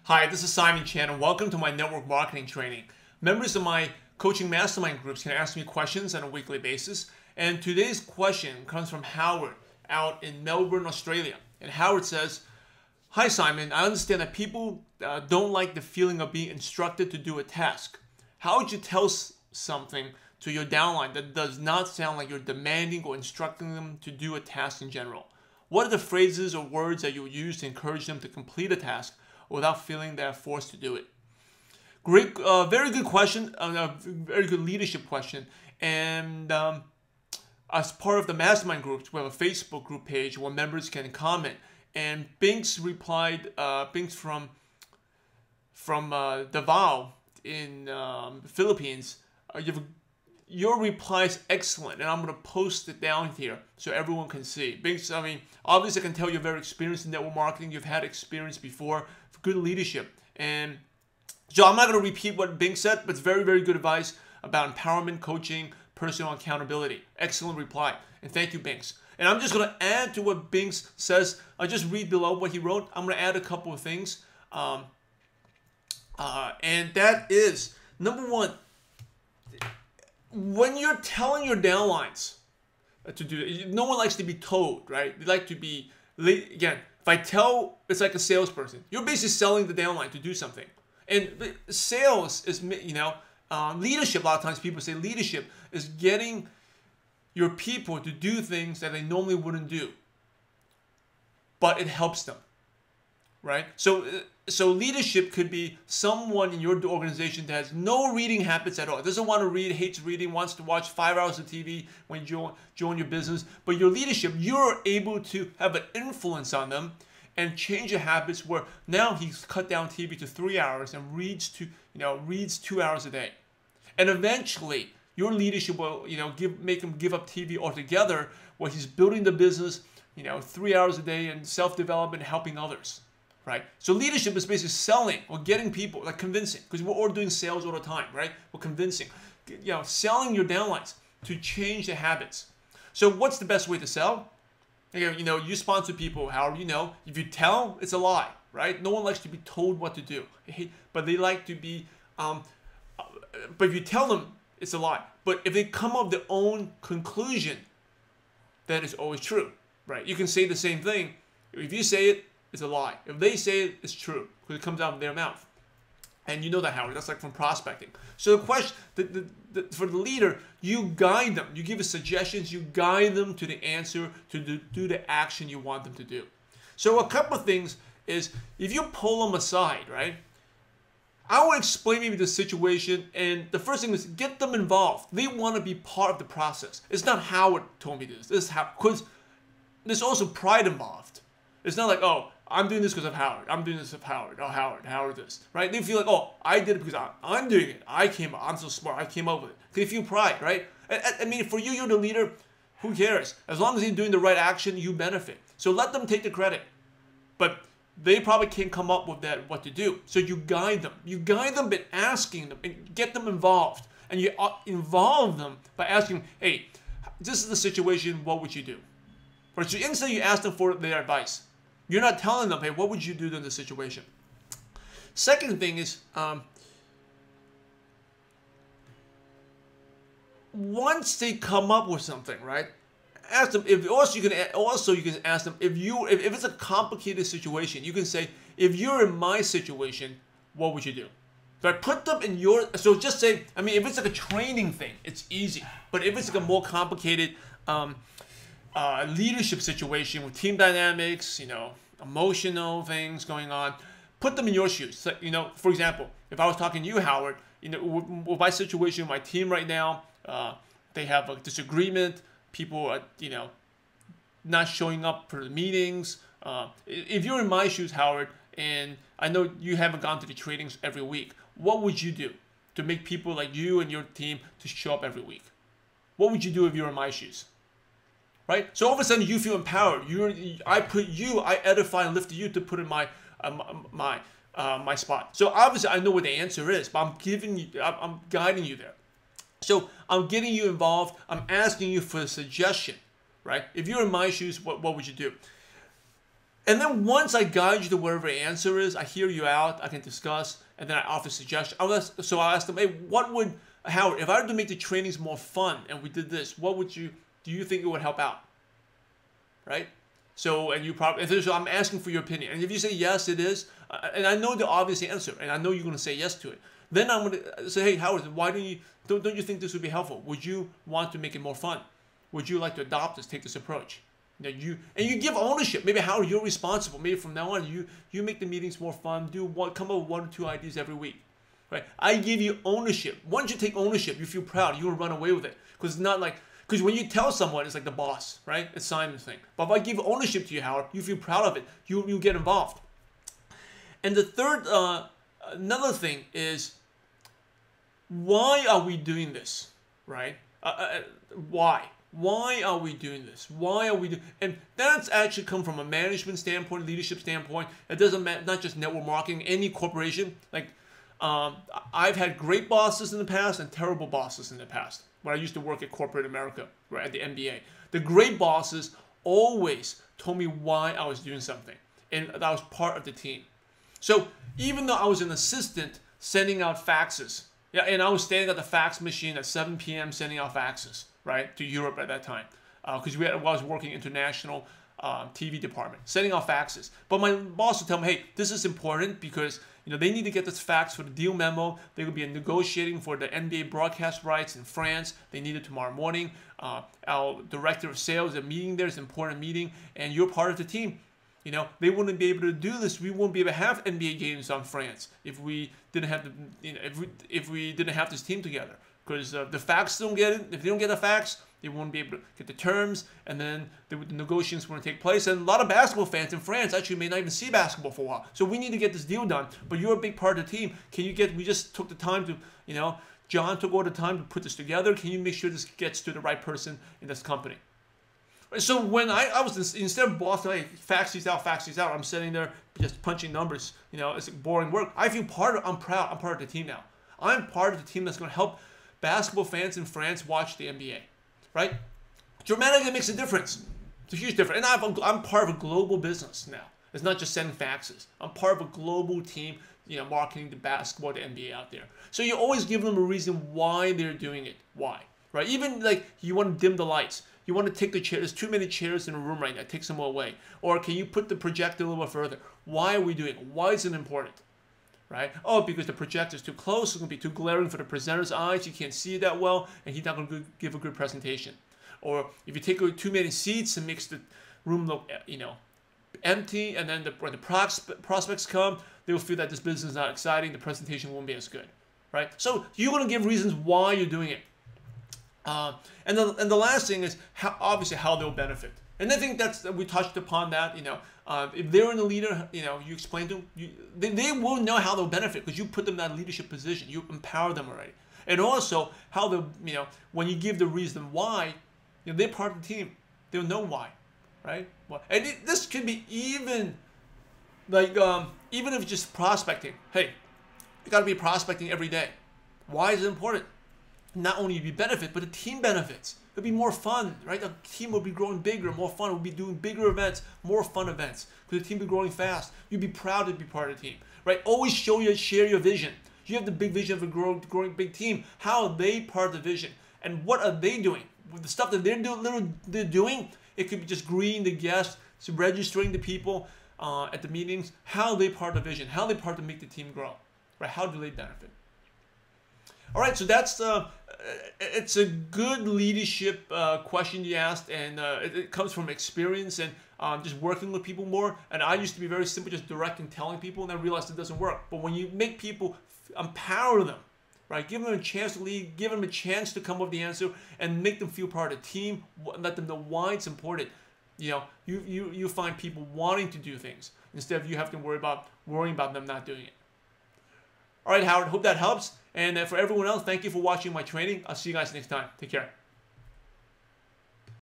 Hi, this is Simon Chan and welcome to my network marketing training. Members of my coaching mastermind groups can ask me questions on a weekly basis. And today's question comes from Howard out in Melbourne, Australia. And Howard says, "Hi Simon, I understand that people don't like the feeling of being instructed to do a task. How would you tell something to your downline that does not sound like you're demanding or instructing them to do a task in general? What are the phrases or words that you would use to encourage them to complete a task without feeling they're forced to do it?" Great, very good question, a very good leadership question. And as part of the mastermind groups, we have a Facebook group page where members can comment. And Binks replied, Binks from Davao in the Philippines, your reply is excellent, and I'm going to post it down here so everyone can see. Binks, I mean, obviously I can tell you're very experienced in network marketing. You've had experience before, good leadership. And so I'm not going to repeat what Binks said, but it's very, very good advice about empowerment, coaching, personal accountability. Excellent reply. And thank you, Binks. And I'm just going to add to what Binks says. I'll just read below what he wrote. I'm going to add a couple of things. And that is, number one, when you're telling your downlines to do it, no one likes to be told, right? They like to be, again, if I tell, it's like a salesperson. You're basically selling the downline to do something. And sales is, leadership, a lot of times people say leadership is getting your people to do things that they normally wouldn't do. But it helps them, right? So leadership could be someone in your organization that has no reading habits at all. Doesn't want to read, hates reading, wants to watch 5 hours of TV when you join your business. But your leadership, you're able to have an influence on them and change your habits where now he's cut down TV to 3 hours and reads 2 hours a day. And eventually your leadership will, make him give up TV altogether where he's building the business, 3 hours a day and self-development, helping others. Right? So leadership is basically selling or getting people, like convincing, because we're all doing sales all the time, right? We're convincing, selling your downlines to change their habits. So what's the best way to sell? You sponsor people, Howard, if you tell, it's a lie, right? No one likes to be told what to do, but they like to be, but if you tell them, it's a lie. But if they come up with their own conclusion, that is always true, right? You can say the same thing. If you say it, it's a lie. If they say it, it's true because it comes out of their mouth. And you know that, Howard. That's like from prospecting. So the question, for the leader, you guide them. You give us suggestions. You guide them to the answer, to do the action you want them to do. So a couple of things is, if you pull them aside, right, I will explain maybe the situation. And the first thing is get them involved. They want to be part of the process. It's not Howard told me this. This is how, because there's also pride involved. It's not like, oh, I'm doing this because of Howard. I'm doing this of Howard. Oh, Howard this. Right? They feel like, oh, I did it because I'm doing it. I'm so smart. I came up with it. They feel pride, right? I mean, for you, you're the leader. Who cares? As long as they're doing the right action, you benefit. So let them take the credit. But they probably can't come up with what to do. So you guide them. You guide them by asking them and get them involved. And you involve them by asking, hey, this is the situation. What would you do? Right? So instantly you ask them for their advice. You're not telling them, hey, what would you do in this situation? Second thing is, once they come up with something, right? Ask them. You can ask them if it's a complicated situation. You can say, if you're in my situation, what would you do? Right? Put them in your. So just say, I mean, if it's like a training thing, it's easy. But if it's like a more complicated leadership situation with team dynamics, emotional things going on, put them in your shoes. So, for example, if I was talking to you, Howard, with my situation, my team right now, they have a disagreement. People are, not showing up for the meetings. If you're in my shoes, Howard, and I know you haven't gone to the trainings every week, what would you do to make people like you and your team to show up every week? What would you do if you were in my shoes? Right? So all of a sudden you feel empowered. I edify and lift you to put in my spot. So obviously I know what the answer is, but I'm guiding you there. So I'm getting you involved. I'm asking you for a suggestion, right? If you're in my shoes, what would you do? And then once I guide you to whatever the answer is, I hear you out, I can discuss, and then I offer suggestions. So I'll ask them, hey, Howard, if I were to make the trainings more fun and we did this, do you think it would help out? Right? So, so I'm asking for your opinion. And if you say yes, it is, and I know the obvious answer, and I know you're going to say yes to it, then I'm going to say, hey, Howard, why don't you think this would be helpful? Would you want to make it more fun? Would you like to adopt this, take this approach? You give ownership. Maybe Howard, you're responsible. Maybe from now on, you make the meetings more fun. Come up with 1 or 2 ideas every week, right? I give you ownership. Once you take ownership, you feel proud. You will run away with it because it's not like when you tell someone, it's like the boss, right? It's Simon's thing. But if I give ownership to you, Howard, you feel proud of it. You get involved. And the third, another thing is, why are we doing this, right? Why? Why are we doing this? Why are we doing? And that's actually come from a management standpoint, leadership standpoint. It doesn't matter, not just network marketing. Any corporation, like I've had great bosses in the past and terrible bosses in the past. When I used to work at corporate America, right, at the MBA, the great bosses always told me why I was doing something, and that was part of the team. So even though I was an assistant sending out faxes, yeah, and I was standing at the fax machine at 7 p.m. sending out faxes, right, to Europe at that time, because I was working international TV department, sending out faxes. But my boss would tell me, hey, this is important because they need to get this fax for the deal memo. They will be negotiating for the NBA broadcast rights in France. They need it tomorrow morning. Our director of sales, a meeting there is an important meeting, and you're part of the team. They wouldn't be able to do this. We wouldn't be able to have NBA games on France if we didn't have if we didn't have this team together. Because the fax don't get it. If they don't get the fax, they won't be able to get the terms, and then the negotiations won't take place. And a lot of basketball fans in France actually may not even see basketball for a while. So we need to get this deal done. But you're a big part of the team. We just took the time to, John took all the time to put this together. Can you make sure this gets to the right person in this company? So when I was, instead of boss, hey, fax these out, I'm sitting there just punching numbers. It's boring work. I feel I'm proud. I'm part of the team now. I'm part of the team that's going to help basketball fans in France watch the NBA, right? Dramatically makes a difference. It's a huge difference. And I'm part of a global business now. It's not just sending faxes. I'm part of a global team, marketing the basketball, the NBA out there. So you always give them a reason why they're doing it. Why, right? Even like you want to dim the lights. You want to take the chair. There's too many chairs in the room right now. Take some away. Or can you put the projector a little bit further? Why are we doing it? Why is it important? Right? Oh, because the projector is too close. It's going to be too glaring for the presenter's eyes. You can't see it that well, and he's not going to give a good presentation. Or if you take away too many seats, it makes the room look, empty. And then when the prospects come, they will feel that this business is not exciting. The presentation won't be as good. Right? So you're going to give reasons why you're doing it. And the last thing is obviously how they'll benefit. And I think we touched upon that. If they're in the leader, you explain to them, they will know how they'll benefit because you put them in that leadership position. You empower them already. And also how they'll, when you give the reason why, they're part of the team. They'll know why, right? And this could be even like even if it's just prospecting. Hey, you got to be prospecting every day. Why is it important? Not only do you benefit, but the team benefits. It'll be more fun, right? The team will be growing bigger, more fun. We'll be doing bigger events, more fun events, because the team will be growing fast. You'll be proud to be part of the team, right? Always share your vision. You have the big vision of a growing big team. How are they part of the vision? And what are they doing? With the stuff that they're doing, it could be just greeting the guests, registering the people at the meetings. How are they part of the vision? How are they part to make the team grow, right? How do they benefit? All right, so that's it's a good leadership question you asked, and it comes from experience and just working with people more. And I used to be very simple, just directing, telling people, and I realized it doesn't work. But when you make people empower them, right, give them a chance to lead, give them a chance to come up with the answer, and make them feel part of the team, let them know why it's important. You find people wanting to do things instead of you have to worrying about them not doing it. All right, Howard, hope that helps. And for everyone else, thank you for watching my training. I'll see you guys next time. Take care.